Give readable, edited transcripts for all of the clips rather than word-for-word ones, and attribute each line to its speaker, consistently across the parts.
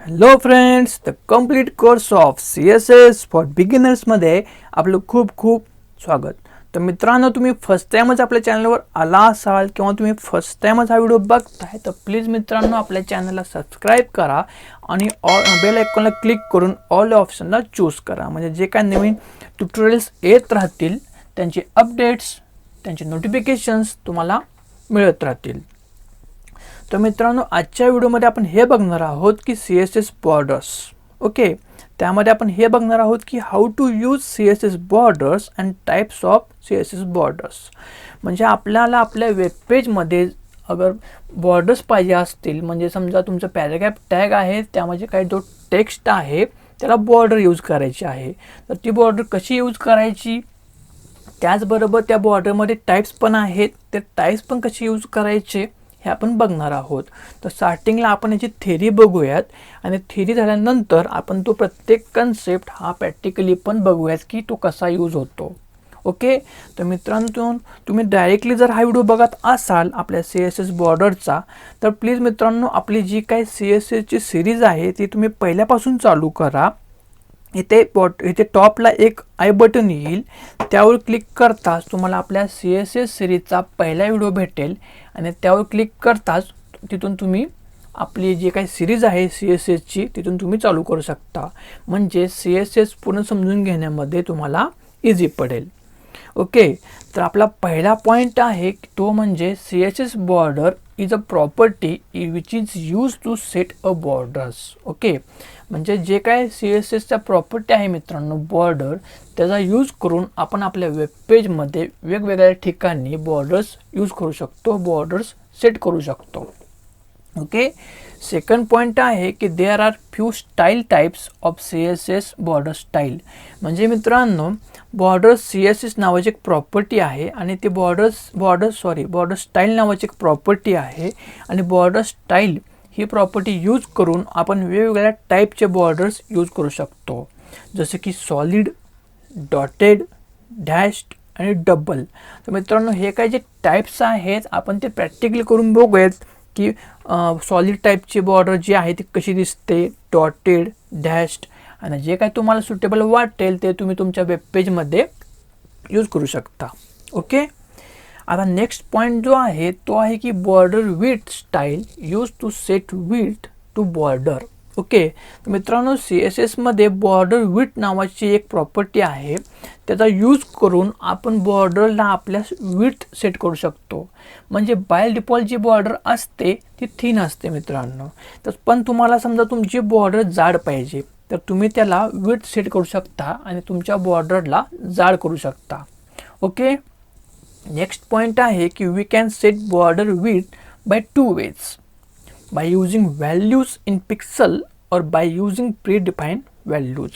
Speaker 1: Hello friends, the complete course of CSS for बिगिनर्समध्ये आपलं खूप खूप स्वागत. तर मित्रांनो, तुम्ही फर्स्ट टाईमच आपल्या चॅनलवर आला असाल किंवा तुम्ही फर्स्ट टाईमच हा व्हिडिओ बघताय तर प्लीज मित्रांनो आपल्या चॅनलला सबस्क्राईब करा आणि बेल आयकॉनला क्लिक करून ऑल ऑप्शनला चूज करा. म्हणजे जे काय नवीन ट्युटोरियल्स येत राहतील त्यांचे अपडेट्स, त्यांचे नोटिफिकेशन्स तुम्हाला मिळत राहतील. तर मित्रांनो, आजच्या व्हिडिओमध्ये आपण हे बघणार आहोत की CSS बॉर्डर्स. ओके, त्यामध्ये आपण हे बघणार आहोत की how to use CSS borders and types of CSS borders. म्हणजे आपल्याला आपल्या वेबपेजमध्ये अगर बॉर्डर्स पाहिजे असतील, म्हणजे समजा तुमचं पॅराग्राफ टॅग आहे त्यामध्ये काही जो टेक्स्ट आहे त्याला बॉर्डर यूज करायची आहे, तर ती बॉर्डर कशी यूज करायची, त्याचबरोबर त्या बॉर्डरमध्ये टाइप्स पण आहेत, ते टाइप्स पण कशी यूज करायचे हे आपण बघणार आहोत. तर स्टार्टिंगला आपण याची थेरी बघूयात आणि थेरी झाल्यानंतर आपण तो प्रत्येक कन्सेप्ट हा प्रॅक्टिकली पण बघूयात की तो कसा यूज होतो. ओके, तर मित्रांनो, तुम्ही डायरेक्टली जर हा व्हिडिओ बघत असाल आपल्या CSS बॉर्डरचा तर प्लीज मित्रांनो आपली जी काही CSSची सिरीज आहे ती तुम्ही पहिल्यापासून चालू करा. इथे टॉपला एक आय बटन येईल, त्यावर क्लिक करताच तुम्हाला आपल्या CSS सिरीजचा पहिला व्हिडिओ भेटेल आणि त्यावर क्लिक करताच तिथून तुम्ही आपली जी काही सिरीज आहे CSSची तिथून तुम्ही चालू करू शकता. म्हणजे CSS पूर्ण समजून घेण्यामध्ये तुम्हाला इझी पडेल. ओके, तर आपला पहिला पॉईंट आहे तो म्हणजे CSS border is a property which is use to set a borders. Okay, म्हणजे जे काय CSSच्या प्रॉपर्टी आहे मित्रांनो बॉर्डर, त्याचा यूज करून आपण आपल्या वेबपेजमध्ये वेगवेगळ्या ठिकाणी बॉर्डर्स यूज करू शकतो, बॉर्डर्स सेट करू शकतो. ओके, सेकंड पॉईंट आहे की there are few style types of CSS border style. म्हणजे मित्रांनो बॉर्डर CSS नावाची एक प्रॉपर्टी आहे आणि ती बॉर्डर स्टाईल नावाची एक प्रॉपर्टी आहे आणि बॉर्डर स्टाईल ही प्रॉपर्टी यूज करून आपण वेगवेगळ्या टाईपचे बॉर्डर्स यूज करू शकतो, जसे की सॉलिड, डॉटेड, डॅश्ड आणि डबल. तर मित्रांनो हे काही जे टाईप्स आहेत आपण ते प्रॅक्टिकली करून बघूयात की सॉलिड टाईपची बॉर्डर जी आहे ती कशी दिसते, डॉटेड, डॅश्ड, आणि जे काय तुम्हाला सुटेबल वाटेल ते तुम्ही तुमच्या वेबपेजमध्ये यूज करू शकता. ओके, आता नेक्स्ट पॉईंट जो आहे तो आहे की border width style use to set width to border. Okay, तर मित्रांनो CSSमध्ये बॉर्डर विड्थ नावाची एक प्रॉपर्टी आहे, त्याचा यूज करून आपण बॉर्डरला आपल्या विड्थ सेट करू शकतो. म्हणजे बाय डिफॉल्ट जी बॉर्डर असते ती थिन असते मित्रांनो, तर पण तुम्हाला समजा तुमची बॉर्डर जाड पाहिजे तर तुम्ही त्याला विड्थ सेट करू शकता आणि तुमच्या बॉर्डरला जाड करू शकता. ओके, नेक्स्ट पॉईंट आहे की we can set border width by two ways, by using values in pixel or by using predefined values.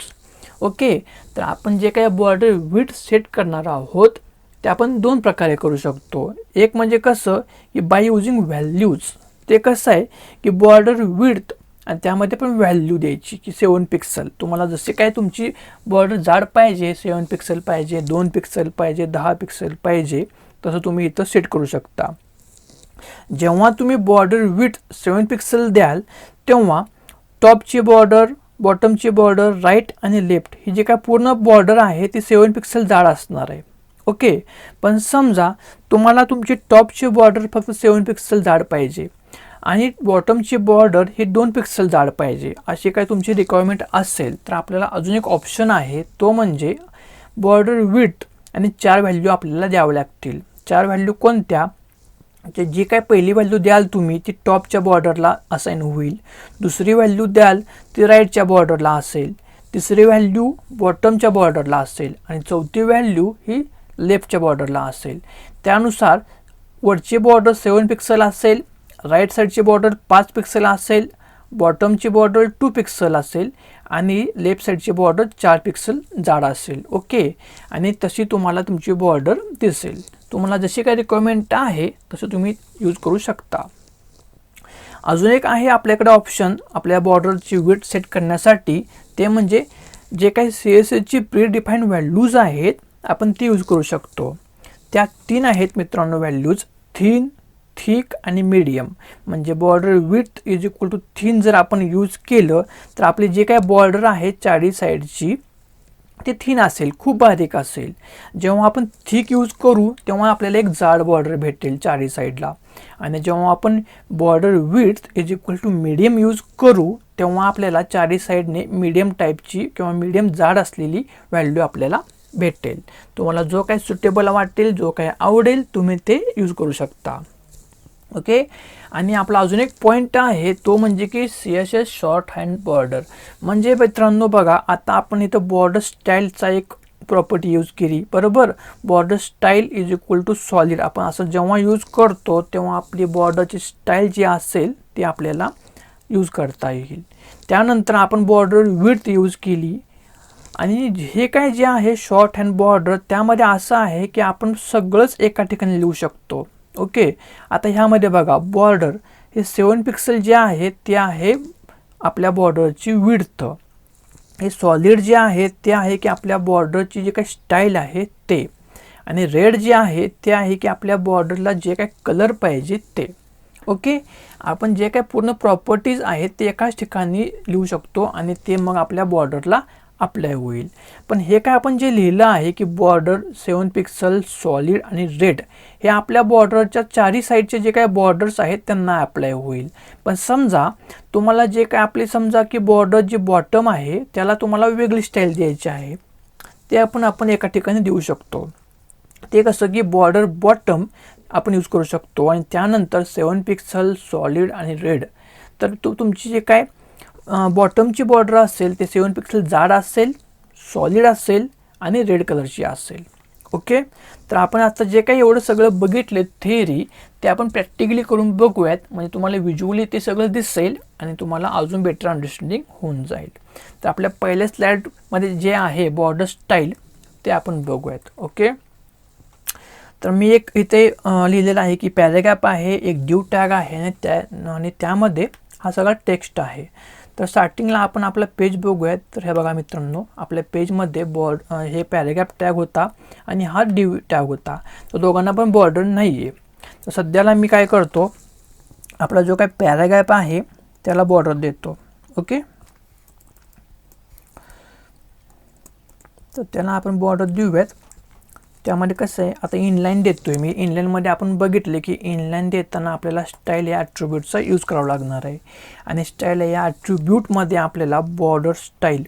Speaker 1: Okay, तर आपण जे काही बॉर्डर विड्थ सेट करणार आहोत ते आपण दोन प्रकारे करू शकतो. एक म्हणजे कसं की बाय युजिंग व्हॅल्यूज. ते कसं आहे की बॉर्डर विड्थ आणि त्यामध्ये पण व्हॅल्यू द्यायची की 7 पिक्सल. तुम्हाला जसे काय तुमची बॉर्डर जाड पाहिजे, 7 पिक्सल पाहिजे, 2 पिक्सल पाहिजे, 10 पिक्सल पाहिजे, तसं तुम्ही इथं सेट करू शकता. जेव्हा तुम्ही बॉर्डर विड्थ 7 पिक्सल द्याल तेव्हा टॉपची बॉर्डर, बॉटमची बॉर्डर, राईट आणि लेफ्ट ही जी काय पूर्ण बॉर्डर आहे ती 7 पिक्सल जाड असणार आहे. ओके, पण समजा तुम्हाला तुमची टॉपची बॉर्डर फक्त 7 पिक्सल जाड पाहिजे आणि बॉटमची बॉर्डर ही 2 पिक्सल जाड पाहिजे, अशी काय तुमची रिक्वायरमेंट असेल तर आपल्याला अजून एक ऑप्शन आहे, तो म्हणजे बॉर्डर विड्थ आणि 4 व्हॅल्यू आपल्याला द्यावे लागतील. 4 व्हॅल्यू कोणत्या, जी काय पहिली व्हॅल्यू द्याल तुम्ही ती टॉपच्या बॉर्डरला असाइन होईल, दुसरी व्हॅल्यू द्याल ती राईटच्या बॉर्डरला असेल, तिसरी व्हॅल्यू बॉटमच्या बॉर्डरला असेल आणि चौथी व्हॅल्यू ही लेफ्टच्या बॉर्डरला असेल. त्यानुसार वरची बॉर्डर 7 पिक्सल असेल, राईट साईडची बॉर्डर 5 पिक्सल असेल, बॉटमची बॉर्डर 2 पिक्सल असेल आणि लेफ्ट साईडची बॉर्डर 4 पिक्सल जाड असेल. ओके, आणि तशी तुम्हाला तुमची बॉर्डर दिसेल. तुम्हाला जशी काही रिक्वायरमेंट आहे तसं तुम्ही यूज करू शकता. अजून एक आहे आपल्याकडे ऑप्शन आपल्या बॉर्डरची विड्थ सेट करण्यासाठी, ते म्हणजे जे काही CSSची प्री डिफाईन्ड व्हॅल्यूज आहेत आपण ती यूज करू शकतो. त्या 3 आहेत मित्रांनो व्हॅल्यूज, थिन, थिक आणि मीडियम, म्हणजे border width is equal to thin जर आपण यूज केलं तर आपली जे काय बॉर्डर आहे चारी साईडची ते थिन असेल, खूप बारीक असेल. जेव्हा आपण थिक यूज करू तेव्हा आपल्याला एक जाड बॉर्डर भेटेल चारी साईडला, आणि जेव्हा आपण border width is equal to medium use करू तेव्हा आपल्याला चारी साईडने मीडियम टाईपची किंवा मीडियम जाड असलेली व्हॅल्यू आपल्याला भेटेल. तुम्हाला जो काही सुटेबल वाटेल, जो काही आवडेल तुम्ही ते यूज करू शकता. ओके. आणि आपला अजून एक पॉईंट आहे तो म्हणजे की CSS शॉर्ट हँड बॉर्डर. म्हणजे मित्रांनो बघा, आता आपण इथं बॉर्डर स्टाईलचा एक प्रॉपर्टी यूज केली, बरोबर. Border style is equal to solid. आपण असं जेव्हा यूज करतो तेव्हा आपली बॉर्डरची स्टाईल जी असेल ती आपल्याला यूज करता येईल. त्यानंतर आपण बॉर्डर विड्थ यूज केली, आणि हे काय जे आहे शॉर्ट हँड बॉर्डर त्यामध्ये असं आहे की आपण सगळंच एका ठिकाणी लिहू शकतो. ओके. आता ह्यामध्ये बघा, बॉर्डर हे 7 पिक्सल जे आहे ते आहे आपल्या बॉर्डरची विड्थ. हे सॉलिड जे आहे ते आहे की आपल्या बॉर्डरची जे काही स्टाईल आहे ते, आणि रेड जे आहे ते आहे की आपल्या बॉर्डरला जे काही कलर पाहिजे ते. ओके. आपण जे काही पूर्ण प्रॉपर्टीज आहेत ते एकाच ठिकाणी लिहू शकतो आणि ते मग आपल्या बॉर्डरला अप्लाय होईल. पण हे काय आपण जे लिहिलं आहे की बॉर्डर 7 पिक्सल सॉलिड आणि रेड, हे आपल्या बॉर्डरच्या चारी साईडचे जे काही बॉर्डर्स आहेत त्यांना अप्लाय होईल. पण समजा तुम्हाला जे काय आपले समजा की बॉर्डर जी बॉटम आहे त्याला तुम्हाला वेगळी स्टाईल द्यायची आहे, ते आपण एका ठिकाणी देऊ शकतो. ते कसं की बॉर्डर बॉटम आपण यूज करू शकतो, आणि त्यानंतर 7 पिक्सल सॉलिड आणि रेड. तर तुमची जे काय बॉटमची बॉर्डर असेल ते 7 पिक्सल जाड असेल, सॉलिड असेल आणि रेड कलरची असेल. ओके. तर आपण आता जे काही एवढं सगळं बघितलं थिअरी, ते आपण प्रॅक्टिकली करून बघूयात, म्हणजे तुम्हाला व्हिज्युअली ते सगळं दिसेल आणि तुम्हाला अजून बेटर अंडरस्टँडिंग होऊन जाईल. तर आपल्या पहिल्या स्लाईडमध्ये जे आहे बॉर्डर स्टाईल ते आपण बघूयात. ओके. तर मी एक इथे लिहिलेलं आहे की पॅराग्राफ आहे, एक ड्यू टॅग आहे, आणि त्यामध्ये हा सगळा टेक्स्ट आहे. तर स्टार्टिंगला आपण आपला पेज बघूयात. तर हे बघा मित्रांनो, आपल्या पेजमध्ये हे पॅराग्राफ टॅग होता आणि हा ड्यू टॅग होता. तर दोघांना पण बॉर्डर नाही आहे. तर सध्याला मी काय करतो, आपला जो काय पॅराग्राफ आहे त्याला बॉर्डर देतो. ओके. तर त्याला आपण बॉर्डर देऊयात. त्यामध्ये कसं आहे, आता इनलाईन देतोय मी. इनलाईनमध्ये आपण बघितले की इनलाईन देताना आपल्याला स्टाईल या ॲट्रिब्यूटचा यूज करावा लागणार आहे, आणि स्टाईल या ॲट्रिब्यूटमध्ये आपल्याला बॉर्डर स्टाईल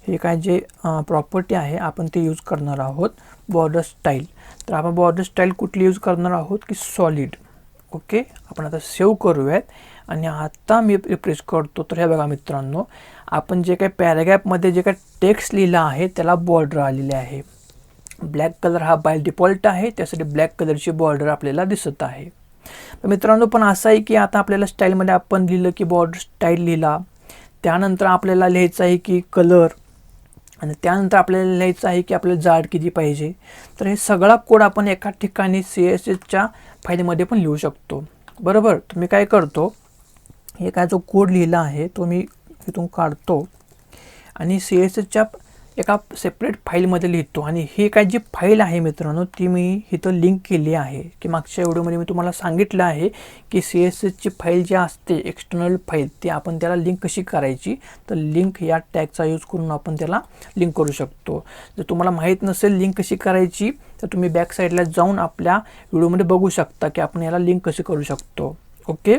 Speaker 1: हे काय जे प्रॉपर्टी आहे आपण ते यूज करणार आहोत, बॉर्डर स्टाईल. तर आपण बॉर्डर स्टाईल कुठली यूज करणार आहोत की सॉलिड. ओके. आपण आता सेव्ह करूयात, आणि आता मी रिफ्रेश करतो. तर हे बघा मित्रांनो, आपण जे काही पॅराग्राफमध्ये जे काही टेक्स्ट लिहिलं आहे त्याला बॉर्डर आलेले आहे. ब्लॅक कलर हा बाय डिफॉल्ट आहे, त्यासाठी ब्लॅक कलरची बॉर्डर आपल्याला दिसत आहे. तर मित्रांनो पण असं आहे की आता आपल्याला स्टाईलमध्ये आपण लिहिलं की बॉर्डर स्टाईल लिहिला, त्यानंतर आपल्याला लिहायचं आहे की कलर, आणि त्यानंतर आपल्याला लिहायचं आहे की आपल्याला जाड किती पाहिजे. तर हे सगळा कोड आपण एका ठिकाणी CSSच्या फाईलमध्ये पण लिहू शकतो, बरोबर. तर मी काय करतो, हे काय जो कोड लिहिला आहे तो मी इथून काढतो आणि CSSच्या एका सेपरेट फाईलमध्ये लिहितो. आणि हे काय जी फाईल आहे मित्रांनो ती मी इथं लिंक केली आहे, की मागच्या व्हिडिओमध्ये मी तुम्हाला सांगितलं आहे की CSSची फाईल जी असते एक्सटर्नल फाईल, ती आपण त्याला लिंक कशी करायची. तर लिंक या टॅगचा यूज करून आपण त्याला लिंक करू शकतो. जर तुम्हाला माहीत नसेल लिंक कशी करायची तर तुम्ही बॅक साईडला जाऊन आपल्या व्हिडिओमध्ये बघू शकता की आपण याला लिंक कशी करू शकतो. ओके.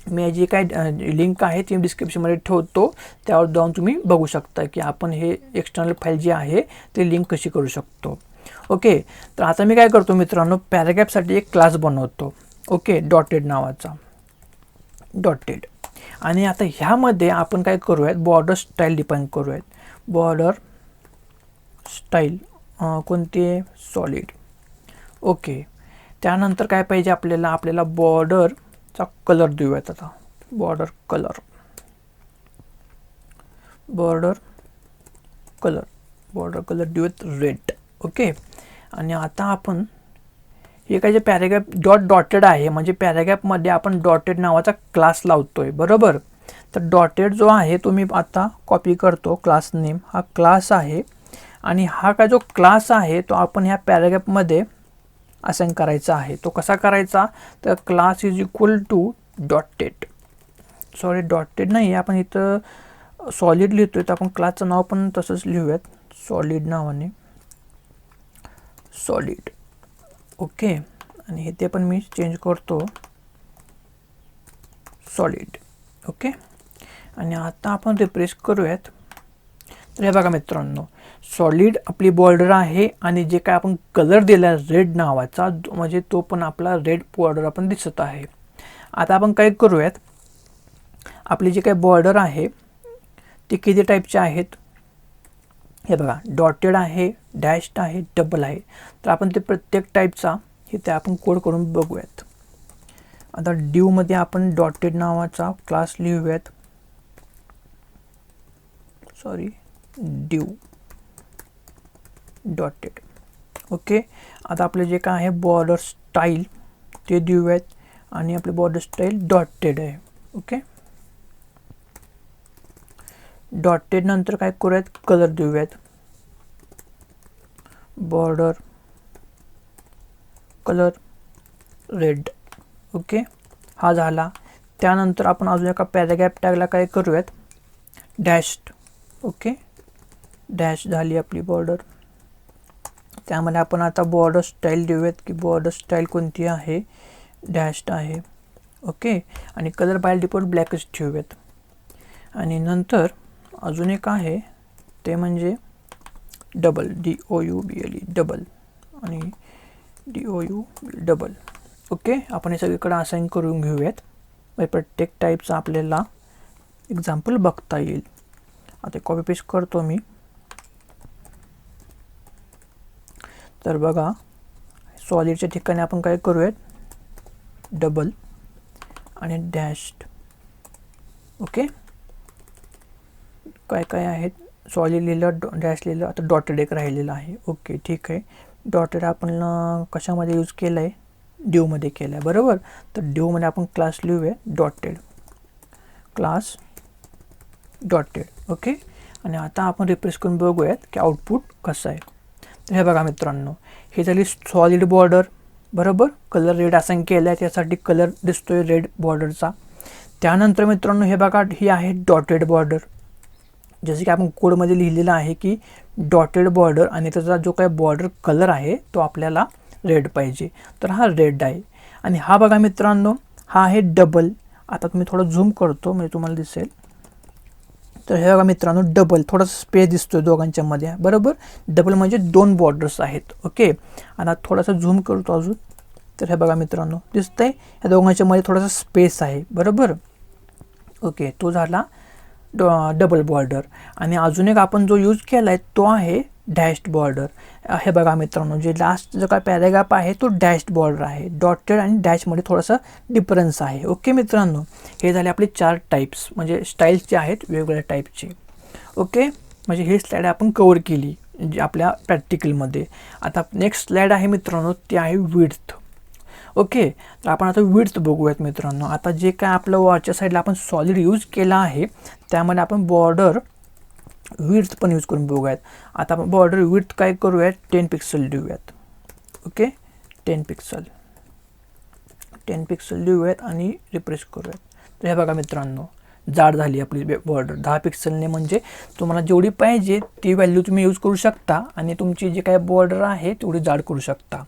Speaker 1: मी जी काय लिंक आहे ती डिस्क्रिप्शनमध्ये ठेवतो, त्यावर जाऊन तुम्ही बघू शकता की आपण हे एक्सटर्नल फाईल जी आहे ते लिंक कशी करू शकतो. ओके. तर आता मी काय करतो मित्रांनो, पॅराग्राफसाठी एक क्लास बनवतो. ओके. डॉटेड नावाचा, डॉटेड. आणि आता ह्यामध्ये आपण काय करूयात, बॉर्डर स्टाईल डिफाईन करूयात. बॉर्डर स्टाईल कोणती आहे, सॉलिड. ओके. त्यानंतर काय पाहिजे आपल्याला बॉर्डरचा कलर देऊयात. आता बॉर्डर कलर देऊयात रेड. ओके. आणि आता आपण हे काय जे पॅराग्राफ डॉटेड आहे, म्हणजे पॅराग्राफमध्ये आपण डॉटेड नावाचा क्लास लावतोय, बरोबर. तर डॉटेड जो आहे तो मी आता कॉपी करतो. क्लास नेम हा क्लास आहे, आणि हा काय जो क्लास आहे तो आपण ह्या पॅराग्राफमध्ये असाइन करायचा आहे. तो कसा करायचा, तर class is equal to dotted, sorry dotted नाही, आपण इथं सॉलिड लिहितोय तर आपण क्लासचं नाव पण तसंच लिहूयात, सॉलिड नावाने, सॉलिड. ओके, आणि हे ते पण मी चेंज करतो, सॉलिड. ओके, आणि आता आपण रिफ्रेश करूयात. तर हे बघा मित्रांनो, सॉलिड आपली बॉर्डर आहे आणि जे काय आपण कलर दिला रेड नावाचा, म्हणजे तो पण आपला रेड बॉर्डर आपण दिसत आहे. आता आपण काय करूयात, आपली जी काही बॉर्डर आहे ती किती टाईपचे आहेत, हे बघा, डॉटेड आहे, डॅश्ड आहे, डबल आहे. तर आपण ते प्रत्येक टाईपचा इथे आपण कोड करून बघूयात. आता ड्यूमध्ये आपण डॉटेड नावाचा क्लास लिहूयात, सॉरी ड्यू डॉटेड. ओके, आता आपले जे काय आहे बॉर्डर स्टाईल ते देऊयात आणि आपले बॉर्डर स्टाईल डॉटेड आहे. ओके, डॉटेड नंतर काय करूयात, कलर देऊयात, बॉर्डर कलर रेड. ओके, हा झाला. त्यानंतर आपण अजून एका पॅराग्राफ टॅगला काय करूयात, डॅश्ड. ओके, डॅश झाली आपली बॉर्डर. त्यामध्ये आपण आता बॉर्डर स्टाईल देऊयात की बॉर्डर स्टाईल कोणती आहे, डॅश्ड आहे. ओके, आणि कलर बाय डिफॉल्ट ब्लॅकच ठेवूयात. आणि नंतर अजून एक आहे ते म्हणजे डबल, DOUBLE डबल, आणि DOUBLE डबल. ओके, आपण हे सगळीकडे असाइन करून घेऊयात, म्हणजे प्रत्येक टाईपचा आपल्याला एक्झाम्पल बघता येईल. आता कॉपी पेस्ट करतो मी. तर बघा, सॉलिडच्या ठिकाणी आपण काय करूयात, डबल आणि डॅश्ड. ओके, काय काय आहेत, सॉलिड लिहिलं, डॅश लिहिलं, आता डॉटेड एक राहिलेलं आहे. ओके, ठीक आहे. डॉटेड आपण कशामध्ये यूज केलं आहे, ड्यूमध्ये केलं आहे, बरोबर. तर ड्यूमध्ये आपण क्लास लिहूया डॉटेड, क्लास डॉटेड. ओके, आणि आता आपण रिफ्रेश करून बघूयात की आउटपुट कसं आहे. तर हे बघा मित्रांनो, हे झाली सॉलिड बॉर्डर, बरोबर. कलर रेड असाइन केला आहे, त्यासाठी कलर दिसतोय रेड बॉर्डरचा. त्यानंतर मित्रांनो हे बघा, ही आहे डॉटेड बॉर्डर, जसे की आपण कोडमध्ये लिहिलेलं आहे की डॉटेड बॉर्डर, आणि त्याचा जो काही बॉर्डर कलर आहे तो आपल्याला रेड पाहिजे, तर हा रेड आहे. आणि हा बघा मित्रांनो, हा आहे डबल. आता तुम्ही थोडं झूम करतो म्हणजे तुम्हाला दिसेल. तर हे बघा मित्रांनो, डबल, थोडासा स्पेस दिसतोय दोघांच्या मध्ये, बरोबर. डबल म्हणजे दोन बॉर्डर्स आहेत. ओके, आणि थोडासा झूम करतो अजून. तर हे बघा मित्रांनो, दिसतंय या दोघांच्या मध्ये थोडासा स्पेस आहे, बरोबर. ओके, तो झाला डबल बॉर्डर. आणि अजून एक आपण जो यूज केला आहे तो आहे डॅश्ड बॉर्डर. हे बघा मित्रांनो, जे लास्ट जो काय पॅराग्राफ आहे तो डॅश्ड बॉर्डर आहे. डॉटेड आणि डॅशमध्ये थोडासा डिफरन्स आहे. ओके मित्रांनो, हे झाले आपले 4 टाईप्स, म्हणजे स्टाईल्सचे आहेत वेगवेगळ्या टाईपचे. ओके, म्हणजे ही स्लाईड आपण कव्हर केली जे आपल्या प्रॅक्टिकलमध्ये. आता नेक्स्ट स्लाईड आहे मित्रांनो, ती आहे विड्थ. ओके, तर आपण आता विड्थ बघूयात मित्रांनो. आता जे काय आपलं वरच्या साईडला आपण सॉलिड यूज केला आहे त्यामध्ये आपण बॉर्डर विड्थ पण यूज करून बघूयात. आता आपण बॉर्डर विड्थ काय करूयात, 10 पिक्सल देऊयात. ओके, 10 पिक्सल देऊयात आणि रिफ्रेश करूयात. तर हे बघा मित्रांनो, जाड झाली आपली बॉर्डर 10 पिक्सलने, म्हणजे तुम्हाला जेवढी पाहिजे ती व्हॅल्यू तुम्ही यूज करू शकता आणि तुमची जी काय बॉर्डर आहे तेवढी जाड करू शकता,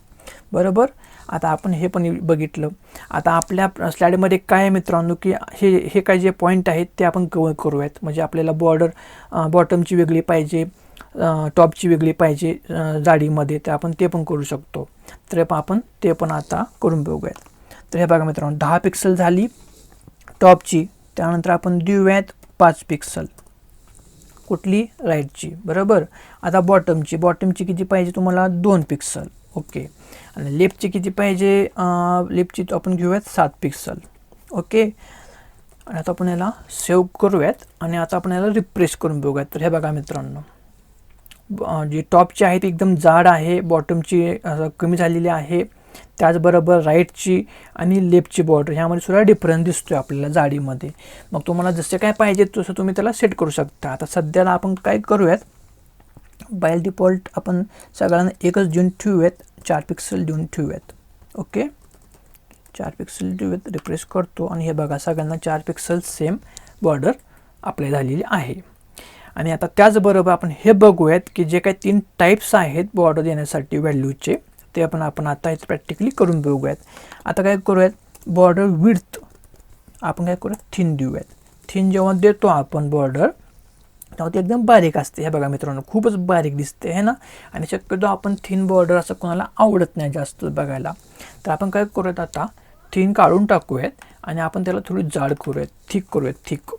Speaker 1: बरोबर. आता आपण हे पण बघितलं. आता आपल्या स्लाईडमध्ये काय आहे मित्रांनो की हे काय जे पॉईंट आहेत ते आपण कव्हर करूयात. म्हणजे आपल्याला बॉर्डर बॉटमची वेगळी पाहिजे, टॉपची वेगळी पाहिजे जाडीमध्ये, तर आपण ते पण करू शकतो. तर आपण ते पण आता करून बघूयात. तर हे बघा मित्रांनो, 10 पिक्सल झाली टॉपची. त्यानंतर आपण देऊयात 5 पिक्सल कुठली, राईटची, बरोबर. आता बॉटमची किती पाहिजे तुम्हाला, 2 पिक्सल. ओके, आणि लेफ्टची किती पाहिजे, लेफ्टची आपण घेऊयात 7 पिक्सल. ओके, आणि आता आपण याला सेव्ह करूयात आणि आता आपण याला रिफ्रेश करून बघूयात. तर हे बघा मित्रांनो, जी टॉपची आहे ती एकदम जाड आहे, बॉटमची कमी झालेली आहे. त्याचबरोबर राईटची आणि लेफ्टची बॉर्डर ह्यामध्ये सुद्धा डिफरन्स दिसतोय आपल्याला जाडीमध्ये. मग तुम्हाला जसे काय पाहिजे तसं तुम्ही त्याला सेट करू शकता. आता सध्याला आपण काय करूयात, बाय डिफॉल्ट आपण सगळ्यांना एकच देऊन ठेवूयात, 4 पिक्सल देऊन ठेवूयात. ओके, 4 पिक्सल देऊयात, रिफ्रेश करतो आणि हे बघा सगळ्यांना 4 पिक्सल सेम बॉर्डर अप्लाय झालेली आहे. आणि आता त्याचबरोबर आपण हे बघूयात की जे काही 3 टाईप्स आहेत बॉर्डर देण्यासाठी व्हॅल्यूचे, ते आपण आता इथे प्रॅक्टिकली करून बघूयात. आता काय करूयात, बॉर्डर विड्थ आपण काय करूयात, थिन देऊयात. थिन जेव्हा देतो आपण बॉर्डर तेव्हा ते एकदम बारीक असते. हे बघा मित्रांनो, खूपच बारीक दिसते है ना. आणि शक्यतो आपण थिन बॉर्डर असं कोणाला आवडत नाही जास्त बघायला. तर आपण काय करूयात, आता थिन काढून टाकूयात आणि आपण त्याला थोडी जाड करूयात, थिक करूयात, थिक.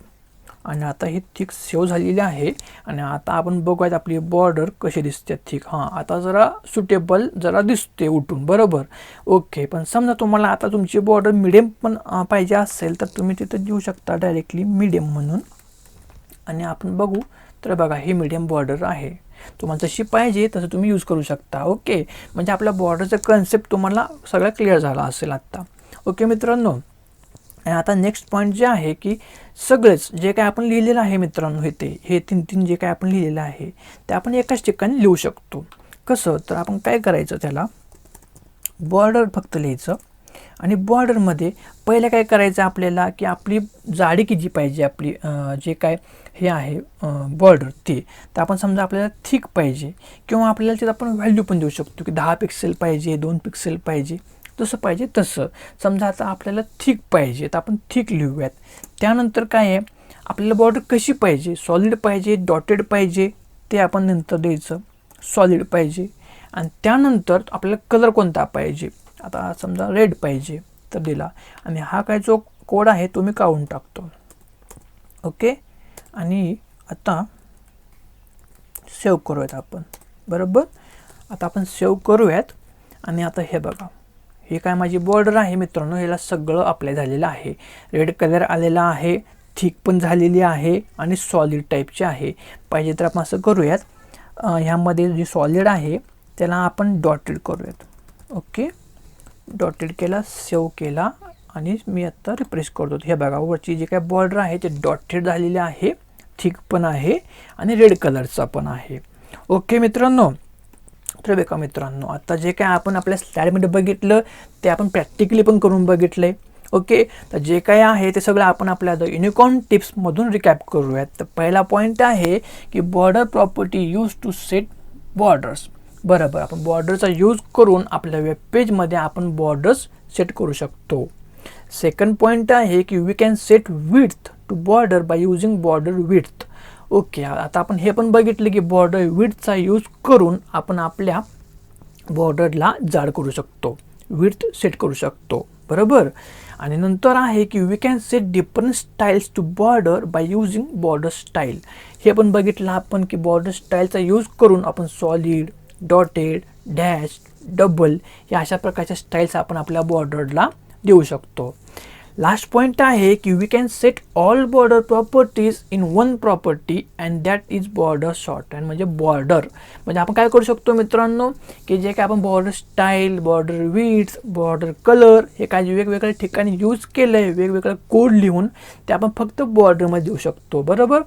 Speaker 1: आणि आता ही थिक सेव्ह झालेली आहे. आणि आता आपण बघूयात आपली बॉर्डर कशी दिसते थिक. हां, आता जरा सुटेबल जरा दिसते उठून, बरोबर. ओके, पण समजा तुम्हाला आता तुमची बॉर्डर मिडियम पण पाहिजे असेल तर तुम्ही तिथं देऊ शकता डायरेक्टली मिडियम म्हणून. आणि आपण बघू तर बघा ही मिडियम बॉर्डर आहे. तुम्हाला जशी पाहिजे तसं तुम्ही यूज करू शकता. ओके, म्हणजे आपल्या बॉर्डरचा कन्सेप्ट तुम्हाला सगळं क्लिअर झाला असेल आत्ता. ओके मित्रांनो, आणि आता नेक्स्ट पॉईंट जे आहे की सगळेच जे काय आपण लिहिलेलं आहे मित्रांनो, हे 3 जे काय आपण लिहिलेलं आहे ते आपण एकाच ठिकाणी लिहू शकतो. कसं, तर आपण काय करायचं, त्याला बॉर्डर फक्त लिहायचं. आणि बॉर्डरमध्ये पहिलं काय करायचं आपल्याला की आपली जाडी किती पाहिजे, आपली जे काय हे आहे बॉर्डर ते. तर आपण समजा आपल्याला थिक पाहिजे किंवा आपल्याला तिथं आपण व्हॅल्यू पण देऊ शकतो की 10 पिक्सेल पाहिजे, 2 पिक्सेल पाहिजे, जसं पाहिजे तसं. समजा आता आपल्याला थिक पाहिजे तर आपण थिक लिहूयात. त्यानंतर काय आहे, आपल्याला बॉर्डर कशी पाहिजे, सॉलिड पाहिजे, डॉटेड पाहिजे, ते आपण नंतर द्यायचं. सॉलिड पाहिजे. आणि त्यानंतर आपल्याला कलर कोणता पाहिजे, आता समजा रेड पाहिजे तर दिला. आणि हा काय जो कोड आहे तो मी काढून टाकतो. ओके, आणि आता सेव्ह करूयात आपण, बरोबर. आता आपण सेव्ह करूयात. आणि आता हे बघा, हे काय माझी बॉर्डर आहे मित्रांनो, ह्याला सगळं अप्लाय झालेलं आहे. रेड कलर आलेला आहे, थिक पण झालेली आहे आणि सॉलिड टाईपची आहे. पाहिजे तर आपण असं करूयात, ह्यामध्ये जे सॉलिड आहे त्याला आपण डॉटेड करूयात. ओके, डॉटेड केला, सेव्ह केला आणि मी आता रिफ्रेश करतो. हे बघा वरची जे काय बॉर्डर आहे ते डॉटेड झालेले आहे, थिक पण आहे आणि रेड कलरचा पण आहे. ओके मित्रांनो, तर बघा मित्रांनो, आता जे काय आपण आपल्या स्लाईडमध्ये बघितलं ते आपण प्रॅक्टिकली पण करून बघितलंय. ओके, तर जे काय आहे ते सगळं आपण आपल्या द युनिकॉर्न टिप्समधून रिकॅप करूयात. तर पहिला पॉईंट आहे की border property use to set borders. बरोबर, आपण बॉर्डरचा यूज करून आपल्या वेब पेजमध्ये आपण बॉर्डर्स सेट करू शकतो. सेकंड पॉईंट आहे की we can set width to border by using border width. Okay, आता आपण हे पण बघितलं की बॉर्डर विड्थचा यूज करून आपण आपल्या बॉर्डरला जाड करू शकतो, विड्थ सेट करू शकतो, बरोबर. आणि नंतर आहे की we can set different styles to border by using border style. हे पण बघितलं आपण की बॉर्डर स्टाईलचा यूज करून आपण सॉलिड, डॉटेड, डॅश, डबल या अशा प्रकारच्या स्टाईल्स आपण आपल्या बॉर्डरला देऊ शकतो. लास्ट पॉईंट आहे की we can set all border properties in one property and that is border shorthand. म्हणजे बॉर्डर म्हणजे आपण काय करू शकतो मित्रांनो की जे काय आपण border style, border width, border colour हे काय वेगवेगळ्या ठिकाणी यूज केलं आहे, वेगवेगळं कोड लिहून ते आपण फक्त बॉर्डरमध्ये देऊ शकतो, बरोबर.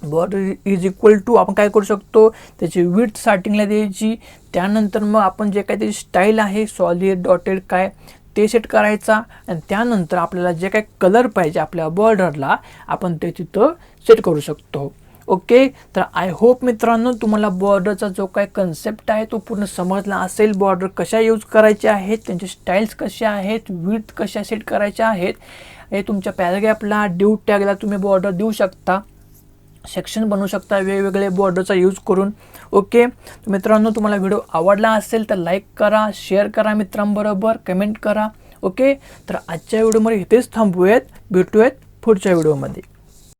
Speaker 1: बॉर्डर इज इक्वल टू आपण काय करू शकतो, त्याची विड्थ स्टार्टिंगला द्यायची. त्यानंतर मग आपण जे काय त्याची स्टाईल आहे, सॉलिड, डॉटेड काय ते सेट करायचा. आणि त्यानंतर आपल्याला जे काय कलर पाहिजे आपल्या बॉर्डरला आपण ते तिथं सेट करू शकतो. ओके, तर आय होप मित्रांनो तुम्हाला बॉर्डरचा जो काय कन्सेप्ट आहे तो पूर्ण समजला असेल. बॉर्डर कशा यूज करायचे आहेत, त्यांचे स्टाईल्स कशा आहेत, विड्थ कशा सेट करायच्या आहेत. हे तुमच्या पॅराग्राफला, ड्यू टॅगला तुम्ही बॉर्डर देऊ शकता, सेक्शन बनवू शकता वेगवेगळे बॉर्डरचा यूज करून. ओके, तर मित्रांनो तुम्हाला व्हिडिओ आवडला असेल तर लाईक करा, शेअर करा मित्रांबरोबर, कमेंट करा. ओके, तर आजच्या व्हिडिओमध्ये इथेच थांबूयात, भेटूयात पुढच्या व्हिडिओमध्ये.